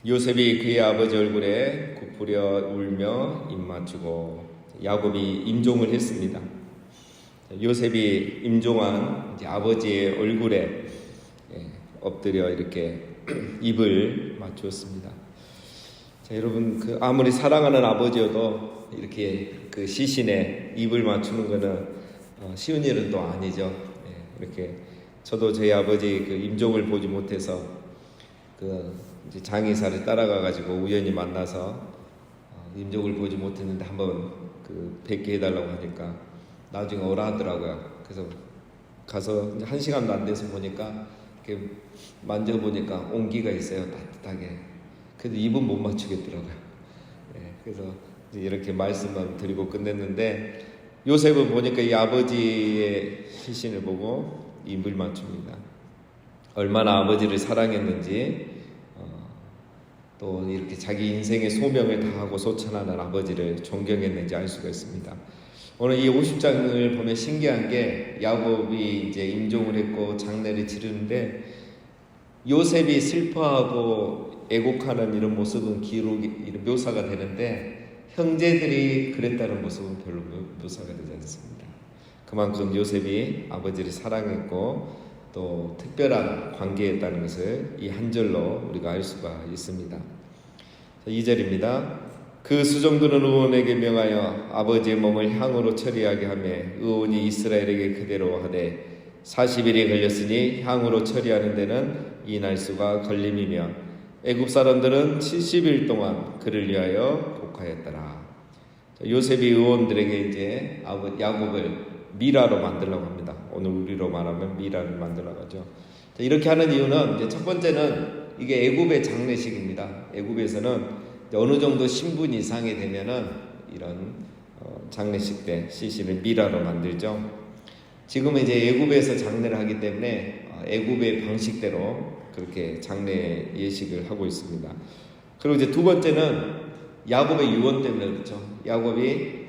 요셉이 그의 아버지 얼굴에 굽으려 울며 입맞추고 야곱이 임종을 했습니다. 요셉이 임종한 아버지의 얼굴에 엎드려 이렇게 입을 맞추었습니다. 자, 여러분, 아무리 사랑하는 아버지여도 이렇게 그 시신에 입을 맞추는 것은 쉬운 일은 또 아니죠. 이렇게 저도 저희 아버지 그 임종을 보지 못해서 이제 장의사를 따라가 가지고 우연히 만나서 임종을 보지 못했는데 한번 뵙게 해달라고 하니까 나중에 오라 하더라고요. 그래서 가서 이제 1시간도 안 돼서 보니까 이렇게 만져보니까 온기가 있어요. 따뜻하게. 그래도 입은 못 맞추겠더라고요. 그래서 이제 이렇게 말씀만 드리고 끝냈는데, 요셉은 보니까 이 아버지의 시신을 보고 입을 맞춥니다. 얼마나 아버지를 사랑했는지, 또 이렇게 자기 인생의 소명을 다하고 소천하는 아버지를 존경했는지 알 수가 있습니다. 오늘 이 50장을 보면 신기한 게, 야곱이 이제 임종을 했고 장례를 치르는데 요셉이 슬퍼하고 애곡하는 이런 모습은 이런 묘사가 되는데, 형제들이 그랬다는 모습은 별로 묘사가 되지 않습니다. 그만큼 요셉이 아버지를 사랑했고 또 특별한 관계였다는 것을 이 한 절로 우리가 알 수가 있습니다. 2절입니다. 그 수종들은 의원에게 명하여 아버지의 몸을 향으로 처리하게 하며 의원이 이스라엘에게 그대로 하되 40일이 걸렸으니 향으로 처리하는 데는 이 날수가 걸림이며 애굽 사람들은 70일 동안 그를 위하여 곡하였더라. 요셉이 의원들에게 이제 야곱을 미라로 만들려고 합니다. 오늘 우리로 말하면 미라를 만들려고 하죠. 이렇게 하는 이유는 이제 첫 번째는 이게 애굽의 장례식입니다. 애굽에서는 어느 정도 신분 이상이 되면은 이런 장례식 때 시신을 미라로 만들죠. 지금은 이제 애굽에서 장례를 하기 때문에 애굽의 방식대로 그렇게 장례 예식을 하고 있습니다. 그리고 이제 두 번째는 야곱의 유언 때문에 그렇죠. 야곱이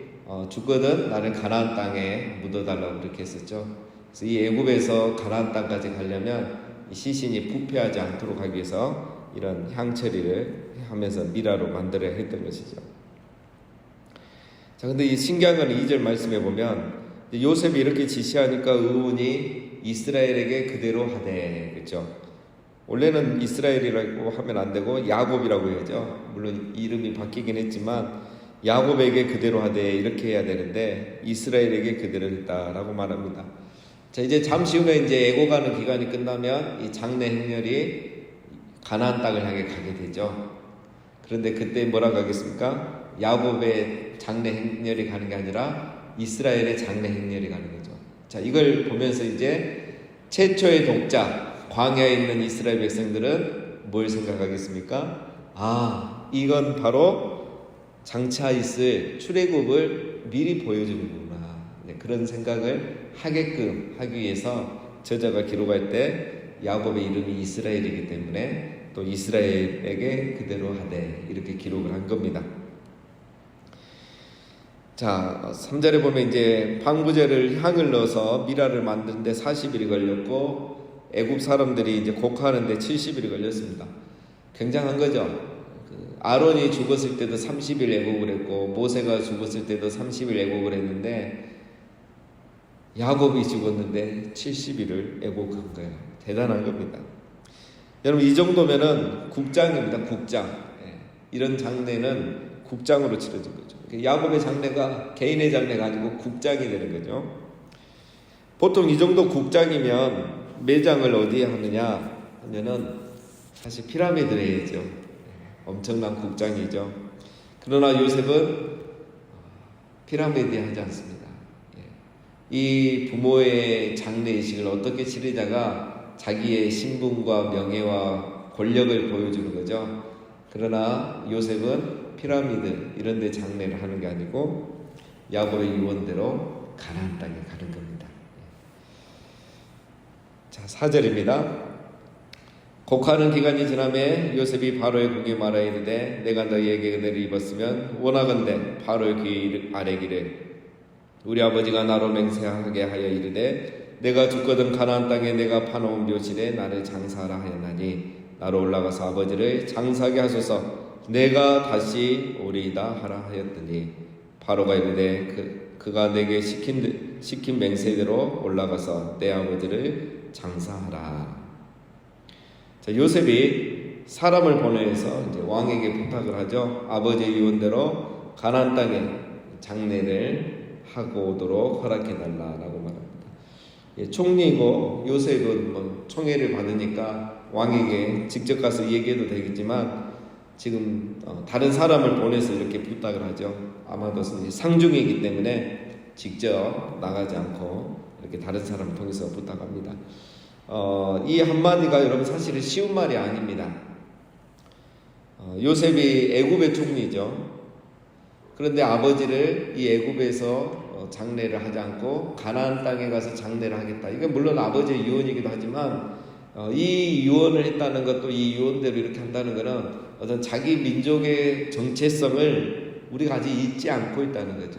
죽거든 나를 가나안 땅에 묻어달라고 그렇게 했었죠. 그래서 이 애굽에서 가나안 땅까지 가려면 이 시신이 부패하지 않도록 하기 위해서 이런 향처리를 하면서 미라로 만들어야 했던 것이죠. 자, 근데 이 신기한 건 2절 말씀에 보면 요셉이 이렇게 지시하니까 의원이 이스라엘에게 그대로 하되, 그렇죠? 원래는 이스라엘이라고 하면 안 되고 야곱이라고 해야죠. 물론 이름이 바뀌긴 했지만 야곱에게 그대로 하되 이렇게 해야 되는데 이스라엘에게 그대로 했다라고 말합니다. 자, 이제 잠시 후에 이제 애고가는 기간이 끝나면 이 장례 행렬이 가나안 땅을 향해 가게 되죠. 그런데 그때 뭐라고 하겠습니까? 야곱의 장례 행렬이 가는 게 아니라 이스라엘의 장례 행렬이 가는 거죠. 자, 이걸 보면서 이제 최초의 독자 광야에 있는 이스라엘 백성들은 뭘 생각하겠습니까? 이건 바로 장차 있을 출애굽을 미리 보여주는구나. 그런 생각을 하게끔 하기 위해서 저자가 기록할 때 야곱의 이름이 이스라엘이기 때문에 또 이스라엘에게 그대로 하되 이렇게 기록을 한 겁니다. 자, 3절에 보면 이제 방부제를 향을 넣어서 미라를 만드는데 40일이 걸렸고 애굽 사람들이 이제 곡하는데 70일이 걸렸습니다. 굉장한 거죠. 아론이 죽었을 때도 30일 애곡을 했고 모세가 죽었을 때도 30일 애곡을 했는데 야곱이 죽었는데 70일을 애곡한 거예요. 대단한 겁니다. 여러분, 이 정도면은 국장입니다. 국장. 이런 장례는 국장으로 치러진 거죠. 야곱의 장례가 개인의 장례가 아니고 국장이 되는 거죠. 보통 이 정도 국장이면 매장을 어디에 하느냐 하면은 사실 피라미드에 해야죠. 엄청난 국장이죠. 그러나 요셉은 피라미드에 하지 않습니다. 이 부모의 장례의식을 어떻게 치르자가 자기의 신분과 명예와 권력을 보여주는 거죠. 그러나 요셉은 피라미드 이런 데 장례를 하는 게 아니고 야곱의 유언대로 가나안 땅에 가는 겁니다. 자, 4절입니다. 곡하는 기간이 지나매 요셉이 바로의 궁에 말하 이르되 내가 너희에게 은혜를 입었으면 원하건대 바로의 귀 아뢰기를 우리 아버지가 나로 맹세하게 하여 이르되 내가 죽거든 가나안 땅에 내가 파놓은 묘실에 나를 장사하라 하였나니 나로 올라가서 아버지를 장사하게 하소서. 내가 다시 오리이다 하라 하였더니 바로가 이르되 그가 내게 시킨 맹세대로 올라가서 내 아버지를 장사하라. 자, 요셉이 사람을 보내서 이제 왕에게 부탁을 하죠. 아버지의 유언대로 가나안 땅에 장례를 하고 오도록 허락해 달라라고 말합니다. 총리고 요셉은 뭐 총애를 받으니까 왕에게 직접 가서 얘기해도 되겠지만 지금 다른 사람을 보내서 이렇게 부탁을 하죠. 아마도 상중이기 때문에 직접 나가지 않고 이렇게 다른 사람을 통해서 부탁합니다. 이 한마디가 여러분 사실은 쉬운 말이 아닙니다. 요셉이 애굽의 총리죠. 그런데 아버지를 이 애굽에서 장례를 하지 않고 가나안 땅에 가서 장례를 하겠다. 이게 물론 아버지의 유언이기도 하지만 이 유언을 했다는 것도 이 유언대로 이렇게 한다는 것은 어떤 자기 민족의 정체성을 우리가 아직 잊지 않고 있다는 거죠.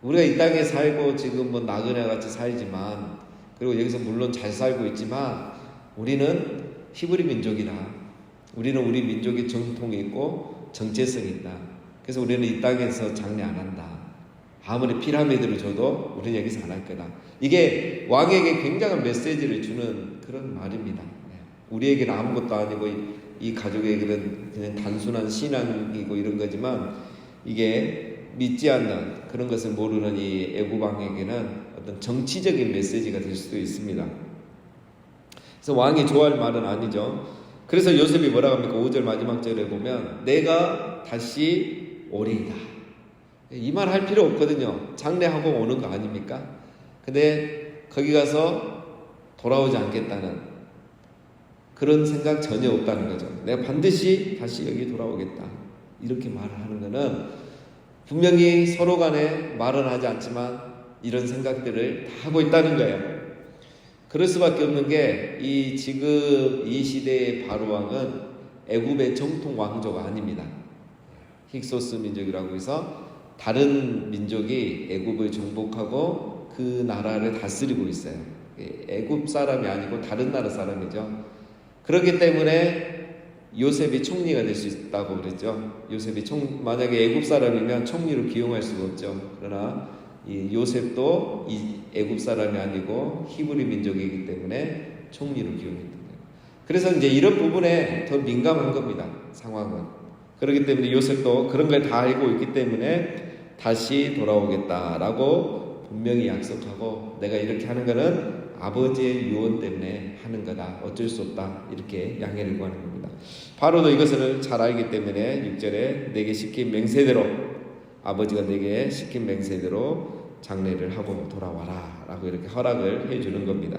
우리가 이 땅에 살고 지금 뭐 나그네 같이 살지만 그리고 여기서 물론 잘 살고 있지만 우리는 히브리 민족이다. 우리는 우리 민족의 정통이 있고 정체성이 있다. 그래서 우리는 이 땅에서 장례 안 한다. 아무리 피라미드를 줘도 우리는 여기서 안 할 거다. 이게 왕에게 굉장한 메시지를 주는 그런 말입니다. 우리에게는 아무것도 아니고 이 가족에게는 그냥 단순한 신앙이고 이런 거지만 이게 믿지 않는 그런 것을 모르는 이 애굽 왕에게는 어떤 정치적인 메시지가 될 수도 있습니다. 그래서 왕이 좋아할 말은 아니죠. 그래서 요셉이 뭐라고 합니까? 5절 마지막 절에 보면 내가 다시 오리이다. 이 말 할 필요 없거든요. 장례하고 오는 거 아닙니까? 근데 거기 가서 돌아오지 않겠다는 그런 생각 전혀 없다는 거죠. 내가 반드시 다시 여기 돌아오겠다. 이렇게 말을 하는 거는 분명히 서로 간에 말은 하지 않지만 이런 생각들을 다 하고 있다는 거예요. 그럴 수밖에 없는 게 지금 이 시대의 바로왕은 애굽의 정통 왕조가 아닙니다. 힉소스 민족이라고 해서 다른 민족이 애굽을 정복하고 그 나라를 다스리고 있어요. 애굽 사람이 아니고 다른 나라 사람이죠. 그렇기 때문에 요셉이 총리가 될 수 있다고 그랬죠. 요셉이 만약에 애굽 사람이면 총리로 기용할 수가 없죠. 그러나 이 요셉도 이 애굽 사람이 아니고 히브리 민족이기 때문에 총리로 기용했던 거예요. 그래서 이제 이런 부분에 더 민감한 겁니다. 상황은. 그렇기 때문에 요셉도 그런 걸 다 알고 있기 때문에 다시 돌아오겠다라고 분명히 약속하고 내가 이렇게 하는 거는 아버지의 유언 때문에 하는 거다. 어쩔 수 없다. 이렇게 양해를 구하는 겁니다. 바로도 이것을 잘 알기 때문에 6절에 내게 시킨 맹세대로 아버지가 내게 시킨 맹세대로 장례를 하고 돌아와라 라고 이렇게 허락을 해주는 겁니다.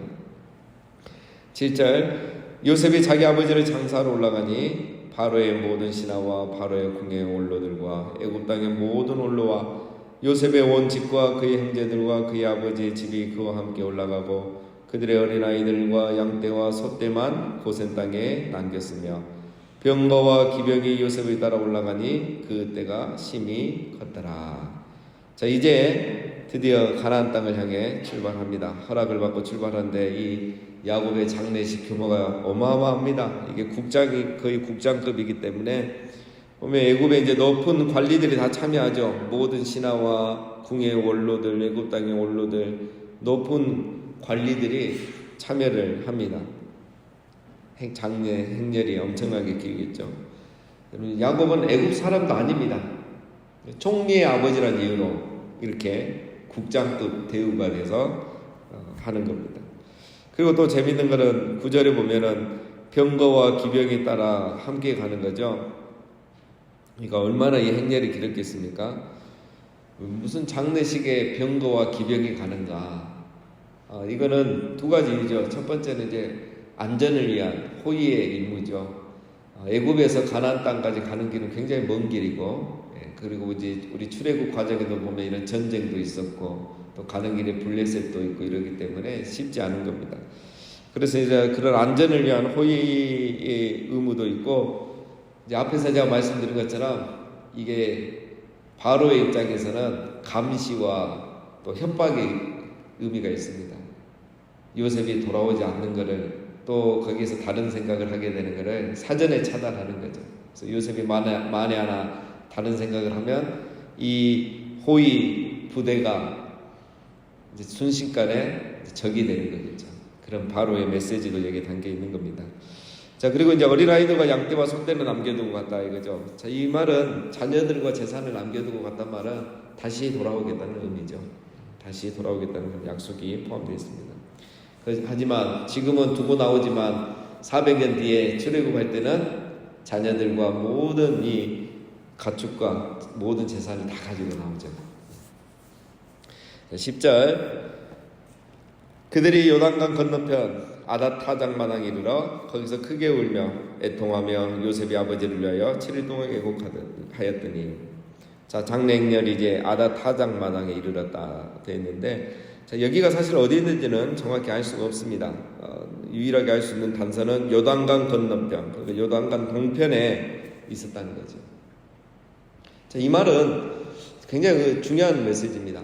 7절 요셉이 자기 아버지를 장사하러 올라가니 바로의 모든 신하와 바로의 궁의 원로들과 애굽 땅의 모든 원로와 요셉의 온 집과 그의 형제들과 그의 아버지의 집이 그와 함께 올라가고 그들의 어린아이들과 양떼와 소떼만 고센 땅에 남겼으며 병거와 기병이 요셉을 따라 올라가니 그 때가 심히 컸더라. 자, 이제 드디어 가나안 땅을 향해 출발합니다. 허락을 받고 출발하는데 이 야곱의 장례식 규모가 어마어마합니다. 이게 거의 국장급이기 때문에 보면 애굽에 이제 높은 관리들이 다 참여하죠. 모든 신하와 궁의 원로들, 애굽 땅의 원로들, 높은 관리들이 참여를 합니다. 장례 행렬이 엄청나게 길겠죠. 야곱은 애굽 사람도 아닙니다. 총리의 아버지란 이유로 이렇게 국장급 대우가 돼서 하는 겁니다. 그리고 또 재밌는 거는 9절에 보면은 병거와 기병이 따라 함께 가는 거죠. 그러니까 얼마나 이 행렬이 길었겠습니까? 무슨 장례식에 병거와 기병이 가는가? 이거는 두 가지 이유죠. 첫 번째는 이제 안전을 위한 호위의 임무죠. 애굽에서 가나안 땅까지 가는 길은 굉장히 먼 길이고, 그리고 이제 우리 출애굽 과정에도 보면 이런 전쟁도 있었고, 또 가는 길에 블레셋도 있고 이러기 때문에 쉽지 않은 겁니다. 그래서 이제 그런 안전을 위한 호위의 의무도 있고, 이제 앞에서 제가 말씀드린 것처럼 이게 바로의 입장에서는 감시와 또 협박의 의미가 있습니다. 요셉이 돌아오지 않는 것을 또 거기에서 다른 생각을 하게 되는 것을 사전에 차단하는 거죠. 그래서 요셉이 만에 하나 다른 생각을 하면 이 호위 부대가 이제 순식간에 적이 되는 거겠죠. 그런 바로의 메시지도 여기에 담겨 있는 겁니다. 자, 그리고 이제 어린아이들과 양떼와 소떼를 남겨두고 갔다 이거죠. 자, 이 말은 자녀들과 재산을 남겨두고 갔단 말은 다시 돌아오겠다는 의미죠. 다시 돌아오겠다는 약속이 포함되어 있습니다. 하지만 지금은 두고 나오지만 400년 뒤에 출애굽할 때는 자녀들과 모든 이 가축과 모든 재산을 다 가지고 나오죠. 10절 그들이 요단강 건너편 아닷타장 마당에 이르러 거기서 크게 울며 애통하며 요셉의 아버지를 위하여 7일 동안 애곡하였더니, 자, 장래행렬이 이제 아닷타장 마당에 이르렀다 되어 있는데, 자, 여기가 사실 어디 있는지는 정확히 알 수가 없습니다. 유일하게 알 수 있는 단서는 요단강 건너편, 그러니까 요단강 동편에 있었다는 거죠. 자, 이 말은 굉장히 중요한 메시지입니다.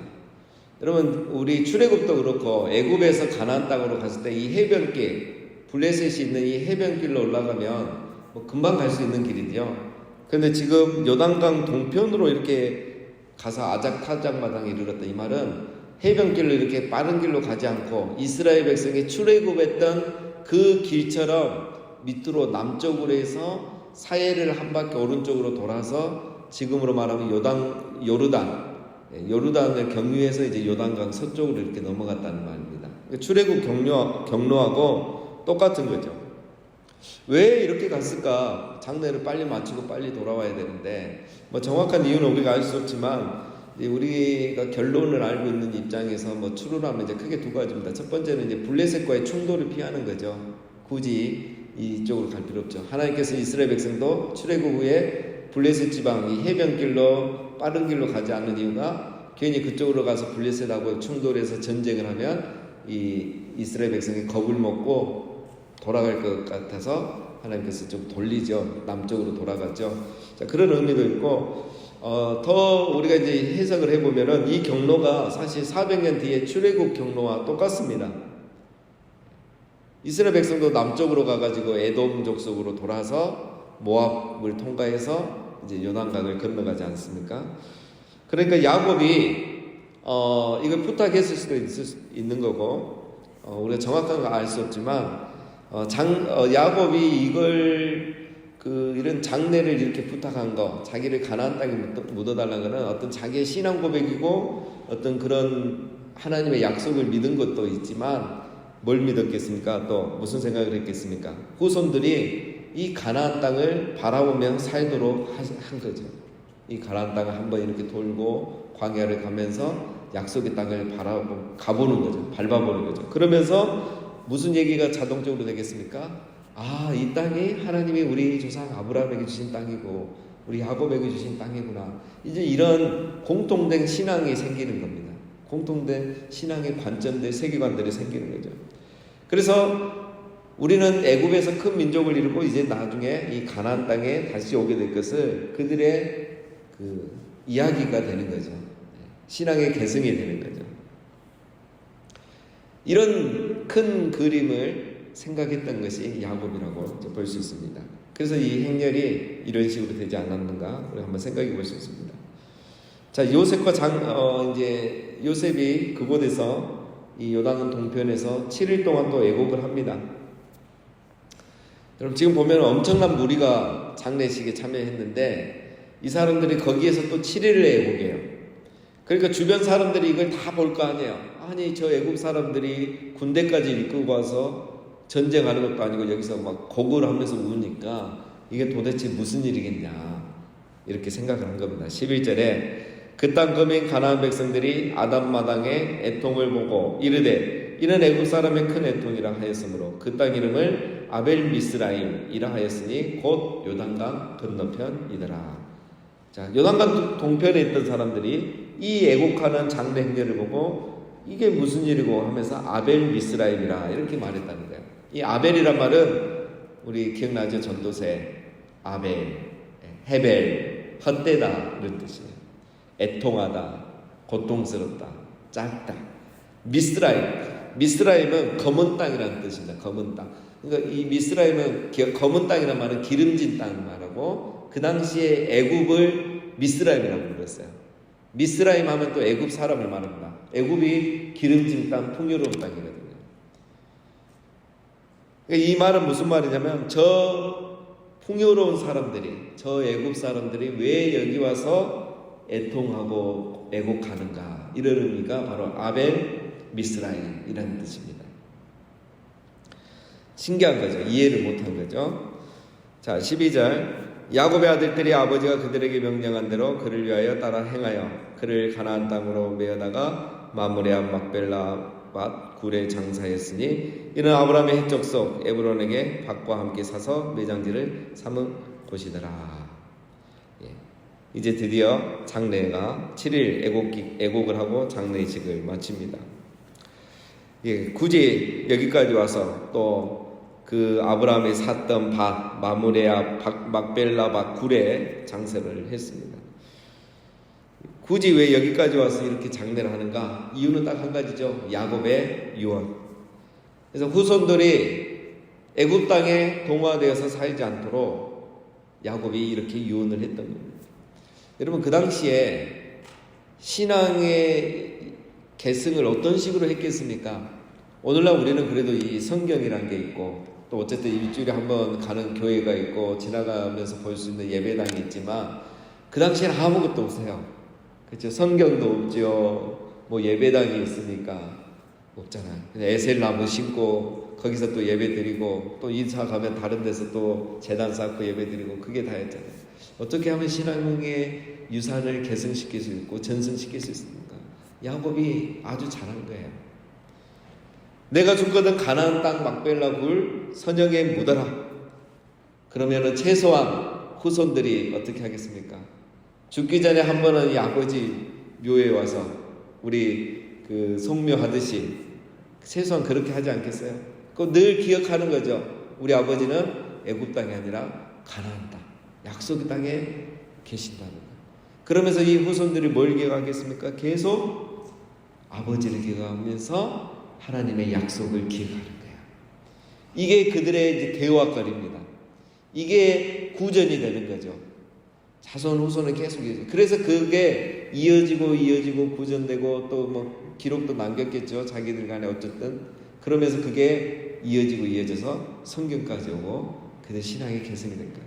여러분, 우리 출애굽도 그렇고 애굽에서 가나안 땅으로 갔을 때 이 해변길, 블레셋이 있는 이 해변길로 올라가면 뭐 금방 갈 수 있는 길이죠. 그런데 지금 요단강 동편으로 이렇게 가서 아작타작 마당에 이르렀다, 이 말은 해변길로 이렇게 빠른 길로 가지 않고 이스라엘 백성이 출애굽했던 그 길처럼 밑으로 남쪽으로 해서 사해를 한 바퀴 오른쪽으로 돌아서 지금으로 말하면 요르단을 경유해서 이제 요단강 서쪽으로 이렇게 넘어갔다는 말입니다. 출애굽 경로하고 똑같은 거죠. 왜 이렇게 갔을까? 장례를 빨리 마치고 빨리 돌아와야 되는데, 뭐 정확한 이유는 우리가 알 수 없지만 우리가 결론을 알고 있는 입장에서 뭐 추론하면 이제 크게 두 가지입니다. 첫 번째는 이제 블레셋과의 충돌을 피하는 거죠. 굳이 이쪽으로 갈 필요 없죠. 하나님께서 이스라엘 백성도 출애굽 후에 블레셋 지방 이 해변길로 빠른 길로 가지 않는 이유가 괜히 그쪽으로 가서 블레셋하고 충돌해서 전쟁을 하면 이 이스라엘 백성이 겁을 먹고 돌아갈 것 같아서 하나님께서 좀 돌리죠. 남쪽으로 돌아갔죠. 자, 그런 의미도 있고, 더 우리가 이제 해석을 해보면은 이 경로가 사실 400년 뒤에 출애굽 경로와 똑같습니다. 이스라엘 백성도 남쪽으로 가가지고 에돔 족속으로 돌아서 모압을 통과해서 이제 요단강을 건너가지 않습니까? 그러니까 야곱이 이걸 부탁했을 수도 있는 거고, 우리가 정확한 거 알 수 없지만 야곱이 이걸 이런 장례를 이렇게 부탁한 거, 자기를 가나안 땅에 묻어달라는 것은 어떤 자기의 신앙 고백이고 어떤 그런 하나님의 약속을 믿은 것도 있지만, 뭘 믿었겠습니까? 또 무슨 생각을 했겠습니까? 후손들이 이 가나안 땅을 바라보며 살도록 한 거죠. 이 가나안 땅을 한번 이렇게 돌고 광야를 가면서 약속의 땅을 가보는 거죠. 밟아보는 거죠. 그러면서 무슨 얘기가 자동적으로 되겠습니까? 아, 이 땅이 하나님이 우리 조상 아브라함에게 주신 땅이고 우리 야곱에게 주신 땅이구나. 이제 이런 공통된 신앙이 생기는 겁니다. 공통된 신앙의 관점들, 세계관들이 생기는 거죠. 그래서 우리는 애굽에서 큰 민족을 이루고 이제 나중에 이 가나안 땅에 다시 오게 될 것을 그들의 이야기가 되는 거죠. 신앙의 계승이 되는 거죠. 이런 큰 그림을 생각했던 것이 야곱이라고 볼 수 있습니다. 그래서 이 행렬이 이런 식으로 되지 않았는가 우리 한번 생각해 볼 수 있습니다. 자, 요셉과 이제 요셉이 그곳에서 이 요단 동편에서 7일 동안 또 애곡을 합니다. 여러분, 지금 보면 엄청난 무리가 장례식에 참여했는데 이 사람들이 거기에서 또 7일을 애곡해요. 그러니까 주변 사람들이 이걸 다 볼 거 아니에요. 아니, 저 애국 사람들이 군대까지 이끌고 와서 전쟁하는 것도 아니고 여기서 막 곡을 하면서 우니까 이게 도대체 무슨 일이겠냐 이렇게 생각을 한 겁니다. 11절에 그 땅 거민 가나안 백성들이 아담 마당에 애통을 보고 이르되 이는 애국 사람의 큰 애통이라 하였으므로 그 땅 이름을 아벨 미스라임이라 하였으니 곧 요단강 건너편이더라. 자, 요단강 동편에 있던 사람들이 이 애곡하는 장례 행렬을 보고 이게 무슨 일이고 하면서 아벨 미스라임이라 이렇게 말했다는 거예요. 이 아벨이란 말은 우리 기억나죠? 전도세 아벨, 헤벨, 헛되다 이런 뜻이에요. 애통하다, 고통스럽다, 짧다. 미스라임은 검은 땅이라는 뜻입니다. 검은 땅. 그러니까 이 미스라임은 검은 땅이란 말은 기름진 땅 말하고 그 당시에 애굽을 미스라임이라고 불렀어요. 미스라임 하면 또 애굽 사람을 말합니다. 애굽이 기름진 땅, 풍요로운 땅이거든요. 그러니까 이 말은 무슨 말이냐면 저 풍요로운 사람들이, 저 애굽 사람들이 왜 여기 와서 애통하고 애곡하는가, 이런 의미가 바로 아벨 미스라임이라는 뜻입니다. 신기한 거죠. 이해를 못한 거죠. 자, 12절. 야곱의 아들들이 아버지가 그들에게 명령한 대로 그를 위하여 따라 행하여 그를 가나안 땅으로 메어다가 마므레아 막벨라 밭 굴에 장사했으니 이는 아브라함의 헷족속 에브론에게 밭과 함께 사서 매장지를 삼은 곳이더라. 예. 이제 드디어 장례가 7일 애곡을 하고 장례식을 마칩니다. 예, 굳이 여기까지 와서 또 그 아브라함이 샀던 밭 마므레아 막벨라 밭 굴에 장사를 했습니다. 굳이 왜 여기까지 와서 이렇게 장례를 하는가? 이유는 딱 한 가지죠. 야곱의 유언. 그래서 후손들이 애굽 땅에 동화되어서 살지 않도록 야곱이 이렇게 유언을 했던 겁니다. 여러분, 그 당시에 신앙의 계승을 어떤 식으로 했겠습니까? 오늘날 우리는 그래도 이 성경이란 게 있고 또 어쨌든 일주일에 한번 가는 교회가 있고 지나가면서 볼 수 있는 예배당이 있지만 그 당시에는 아무것도 없어요. 그렇죠? 성경도 없죠. 뭐 예배당이 있으니까 없잖아요. 그냥 에셀나무 심고 거기서 또 예배 드리고 또 인사 가면 다른 데서 또 제단 쌓고 예배 드리고 그게 다였잖아요. 어떻게 하면 신앙의 유산을 계승시킬 수 있고 전승시킬 수 있습니까? 야곱이 아주 잘한 거예요. 내가 죽거든 가나안 땅 막벨라 굴 선영에 묻어라. 그러면은 최소한 후손들이 어떻게 하겠습니까? 죽기 전에 한 번은 이 아버지 묘에 와서 우리 그 성묘하듯이 최소한 그렇게 하지 않겠어요? 그거 늘 기억하는 거죠. 우리 아버지는 애굽 땅이 아니라 가나안 땅, 약속의 땅에 계신다는 거. 그러면서 이 후손들이 뭘 기억하겠습니까? 계속 아버지를 기억하면서 하나님의 약속을 기억하는 거예요. 이게 그들의 이제 대화거리입니다. 이게 구전이 되는 거죠. 자손 후손은 계속 이어지고. 그래서 그게 이어지고 구전되고 또 뭐 기록도 남겼겠죠. 자기들 간에 어쨌든. 그러면서 그게 이어져서 성경까지 오고 그들 신앙의 계승이 된 거예요.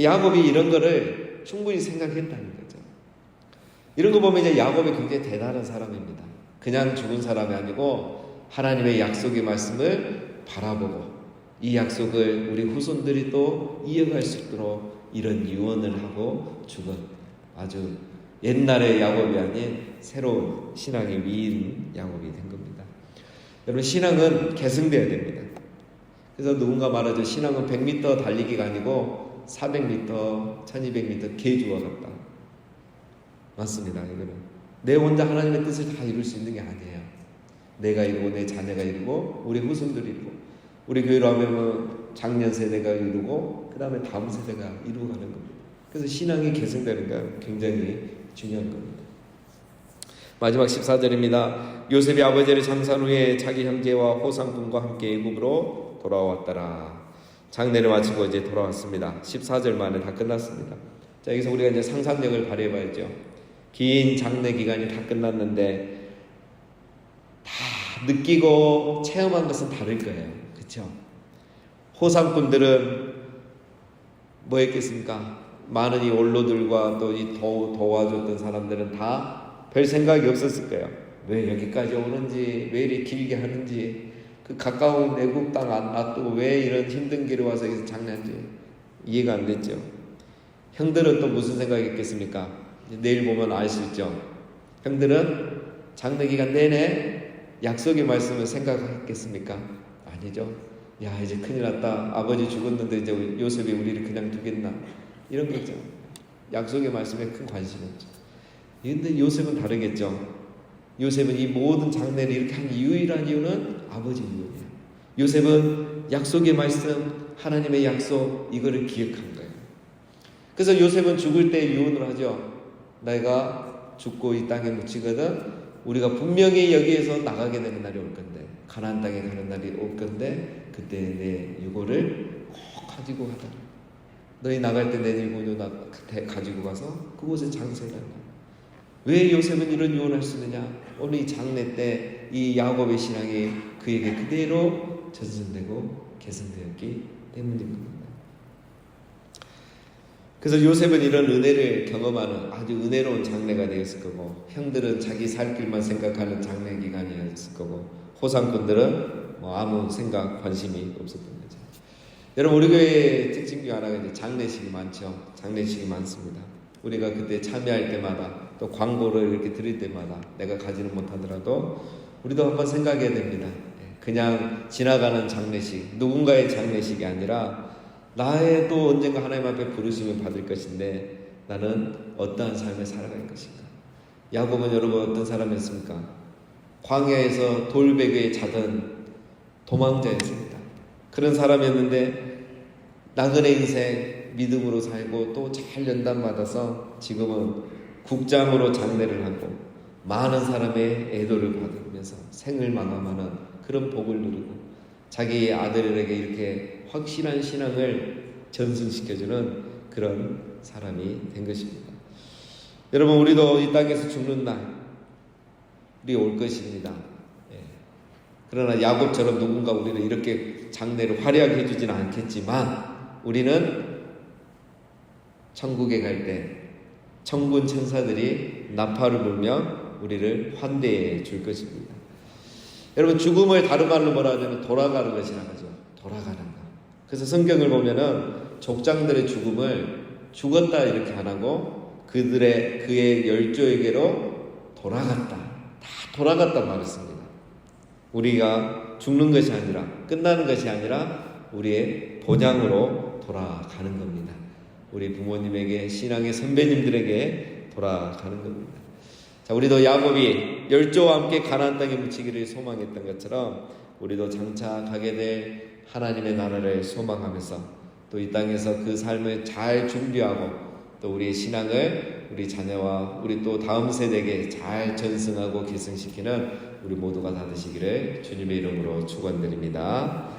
야곱이 이런 거를 충분히 생각했다는 거죠. 이런 거 보면 이제 야곱이 굉장히 대단한 사람입니다. 그냥 죽은 사람이 아니고 하나님의 약속의 말씀을 바라보고 이 약속을 우리 후손들이 또 이어갈 수 있도록 이런 유언을 하고 죽은 아주 옛날의 야곱이 아닌 새로운 신앙의 위인 야곱이 된 겁니다. 여러분, 신앙은 계승되어야 됩니다. 그래서 누군가 말하죠. 신앙은 100m 달리기가 아니고 400m, 1200m 계주와 같다. 맞습니다. 이거는 내 혼자 하나님의 뜻을 다 이룰 수 있는 게 아니에요. 내가 이루고 내 자녀가 이루고 우리 후손들이 이루고 우리 교회로 하면 작년 세대가 이루고 그 다음에 다음 세대가 이루고 가는 겁니다. 그래서 신앙이 계승되는 건 굉장히 중요한 겁니다. 마지막 14절입니다. 요셉이 아버지를 장산 후에 자기 형제와 호상군과 함께 애굽으로 돌아왔더라. 장례를 마치고 이제 돌아왔습니다. 14절 만에 다 끝났습니다. 자, 여기서 우리가 이제 상상력을 발휘해봐야죠. 긴 장례 기간이 다 끝났는데 다 느끼고 체험한 것은 다를 거예요. 그렇죠? 호상꾼들은 뭐 했겠습니까? 많은 이 원로들과 또 이 도와줬던 사람들은 다 별 생각이 없었을 거예요. 왜 여기까지 오는지, 왜 이렇게 길게 하는지, 그 가까운 애굽 땅 안 놔두고 왜 이런 힘든 길에 와서 여기서 장례한지 이해가 안 됐죠. 형들은 또 무슨 생각이 있겠습니까? 내일 보면 알 수 있죠. 형들은 장례 기간 내내 약속의 말씀을 생각했겠습니까? 아니죠. 야, 이제 큰일 났다. 아버지 죽었는데 이제 요셉이 우리를 그냥 두겠나? 이런 거 있죠. 약속의 말씀에 큰 관심이 없죠. 그런데 요셉은 다르겠죠. 요셉은 이 모든 장례를 이렇게 한 유일한 이유는 아버지 유언이에요. 요셉은 약속의 말씀, 하나님의 약속, 이거를 기억한 거예요. 그래서 요셉은 죽을 때 유언을 하죠. 내가 죽고 이 땅에 묻히거든 우리가 분명히 여기에서 나가게 되는 날이 올 건데, 가나안 땅에 가는 날이 올 건데 그때 내 유고를 꼭 가지고 가라. 너희 나갈 때 내 유고도 가지고 가서 그곳에 장사해라. 왜 요셉은 이런 유언을 쓰느냐? 오늘 이 장례 때 이 야곱의 신앙이 그에게 그대로 전선되고 개선되었기 때문입니다. 그래서 요셉은 이런 은혜를 경험하는 아주 은혜로운 장례가 되었을 거고, 형들은 자기 살 길만 생각하는 장례 기간이었을 거고, 호상꾼들은 뭐 아무 생각 관심이 없었던 거죠. 여러분, 우리 교회의 특징 중 하나가 이제 장례식이 많죠. 장례식이 많습니다. 우리가 그때 참여할 때마다 또 광고를 이렇게 드릴 때마다 내가 가지는 못하더라도 우리도 한번 생각해야 됩니다. 그냥 지나가는 장례식, 누군가의 장례식이 아니라 나의 또 언젠가 하나님 앞에 부르심을 받을 것인데 나는 어떠한 삶을 살아갈 것인가. 야곱은 여러분 어떤 사람이었습니까? 광야에서 돌베개에 자던 도망자였습니다. 그런 사람이었는데 나그네 인생 믿음으로 살고 또 잘 연단받아서 지금은 국장으로 장례를 하고 많은 사람의 애도를 받으면서 생을 마감하는 그런 복을 누리고 자기 아들에게 이렇게 확실한 신앙을 전승시켜주는 그런 사람이 된 것입니다. 여러분, 우리도 이 땅에서 죽는 날 우리 올 것입니다. 그러나 야곱처럼 누군가 우리를 이렇게 장례를 화려하게 해주지는 않겠지만 우리는 천국에 갈 때 천군 천사들이 나팔을 불며 우리를 환대해 줄 것입니다. 여러분, 죽음을 다른 말로 뭐라 하냐면 돌아가는 것이라고 하죠. 돌아가는 것. 그래서 성경을 보면은 족장들의 죽음을 죽었다 이렇게 안 하고 그의 열조에게로 돌아갔다. 다 돌아갔다 말을 씁니다. 우리가 죽는 것이 아니라 끝나는 것이 아니라 우리의 본향으로 돌아가는 겁니다. 우리 부모님에게 신앙의 선배님들에게 돌아가는 겁니다. 자, 우리도 야곱이 열조와 함께 가나안 땅에 묻히기를 소망했던 것처럼 우리도 장차 가게 될 하나님의 나라를 소망하면서 또 이 땅에서 그 삶을 잘 준비하고 또 우리의 신앙을 우리 자녀와 우리 또 다음 세대에게 잘 전승하고 계승시키는 우리 모두가 다 되시기를 주님의 이름으로 축원드립니다.